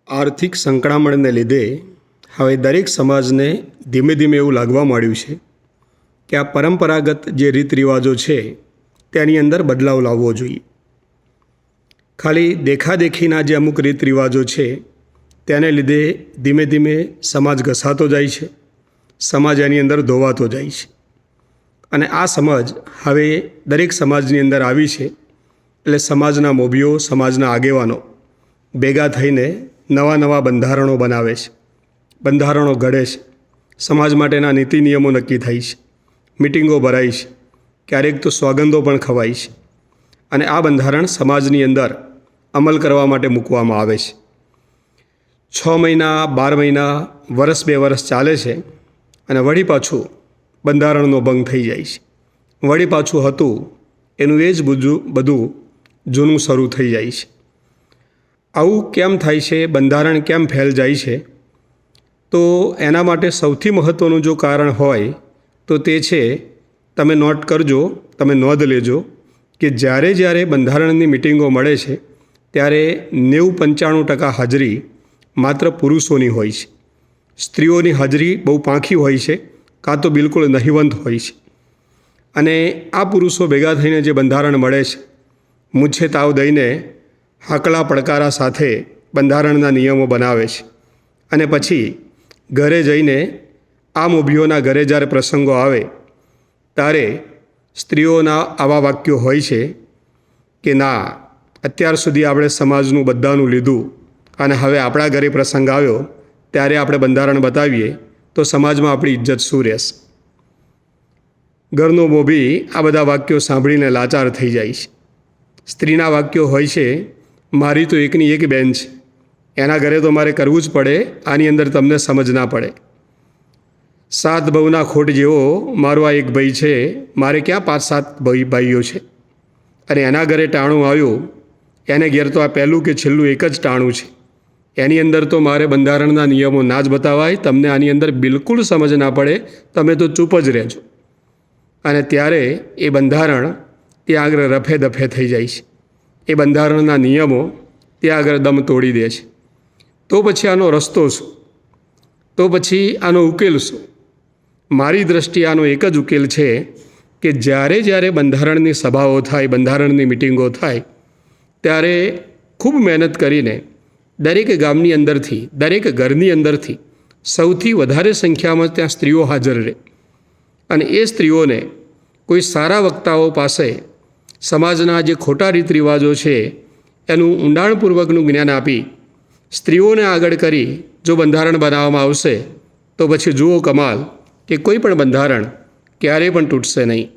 આર્થિક સંકળામણને લીધે હવે દરેક સમાજને ધીમે ધીમે એવું લાગવા માંડ્યું છે કે આ પરંપરાગત જે રીત રિવાજો છે તેની અંદર બદલાવ લાવવો જોઈએ. ખાલી દેખાદેખીના જે અમુક રીત રિવાજો છે તેને લીધે ધીમે ધીમે સમાજ ઘસાતો જાય છે, સમાજ એની અંદર ધોવાતો જાય છે. અને આ સમજ હવે દરેક સમાજની અંદર આવી છે. એટલે સમાજના મોભીઓ, સમાજના આગેવાનો ભેગા થઈને નવા નવા બંધારણો બનાવે છે, બંધારણો ઘડે છે, સમાજ માટેના નીતિ નિયમો નક્કી થાય છે, મિટિંગો ભરાય છે, ક્યારેક તો સોગંદો પણ ખવાય છે. અને આ બંધારણ સમાજની અંદર અમલ કરવા માટે મૂકવામાં આવે છે. 6 મહિના, 12 મહિના, વર્ષ 2 વર્ષ ચાલે છે અને વળી પાછું બંધારણનો ભંગ થઈ જાય છે. વળી પાછું હતું એનું એ જ બધું જૂનું શરૂ થઈ જાય છે. આવું કેમ થાય છે? બંધારણ કેમ ફેલ જાય છે? તો એના માટે સૌથી મહત્ત્વનું જો કારણ હોય તો તે છે, તમે નોટ કરજો, તમે નોંધ લેજો કે જ્યારે જ્યારે બંધારણની મિટિંગો મળે છે ત્યારે 90-95% હાજરી માત્ર પુરુષોની હોય છે. સ્ત્રીઓની હાજરી બહુ પાંખી હોય છે, કાં તો બિલકુલ નહિવંત હોય છે. અને આ પુરુષો ભેગા થઈને જે બંધારણ મળે છે, મૂછે તાવ દઈને હાકલા પડકારા સાથે બંધારણના નિયમો બનાવે છે. અને પછી ઘરે જઈને આ મોભીઓના ઘરે જ્યારે પ્રસંગો આવે ત્યારે સ્ત્રીઓના આવા વાક્યો હોય છે કે ના, અત્યાર સુધી આપણે સમાજનું બધાનું લીધું અને હવે આપણા ઘરે પ્રસંગ આવ્યો ત્યારે આપણે બંધારણ બતાવીએ તો સમાજમાં આપણી ઇજ્જત શું રહેશે? ઘરનો મોભી આ બધા વાક્યો સાંભળીને લાચાર થઈ જાય છે. સ્ત્રીના વાક્યો હોય છે, મારી તો એકની એક બેન છે, એના ઘરે તો મારે કરવું જ પડે, આની અંદર તમને સમજ ના પડે. 7 બહુના ખોટ જેવો મારો આ એક ભાઈ છે, મારે ક્યાં 5-7 ભાઈઓ છે અને એના ઘરે ટાણું આવ્યું, એને ઘેર તો આ પહેલું કે છેલ્લું એક જ ટાણું છે. એની અંદર તો મારે બંધારણના નિયમો ના જ બતાવાય, તમને આની અંદર બિલકુલ સમજ ના પડે, તમે તો ચૂપ જ રહેજો. અને ત્યારે એ બંધારણ ત્યાં આગળ રફે દફે થઈ જાય છે. એ બંધારણના નિયમો ત્યાં આગળ દમ તોડી દે છે. તો પછી આનો રસ્તો શું? તો પછી આનો ઉકેલ શું? મારી દૃષ્ટિએ આનો એક જ ઉકેલ છે કે જ્યારે જ્યારે બંધારણની સભાઓ થાય, બંધારણની મિટિંગો થાય ત્યારે ખૂબ મહેનત કરીને દરેક ગામની અંદરથી, દરેક ઘરની અંદરથી સૌથી વધારે સંખ્યામાં ત્યાં સ્ત્રીઓ હાજર રહે અને એ સ્ત્રીઓને કોઈ સારા વક્તાઓ પાસે સમાજના જે ખોટા રીત રિવાજો છે એનું ઊંડાણપૂર્વકનું જ્ઞાન આપી સ્ત્રીઓને આગળ કરી જો બંધારણ બનાવવામાં આવશે તો પછી જુઓ કમાલ કે કોઈ પણ બંધારણ ક્યારેય પણ તૂટશે નહીં.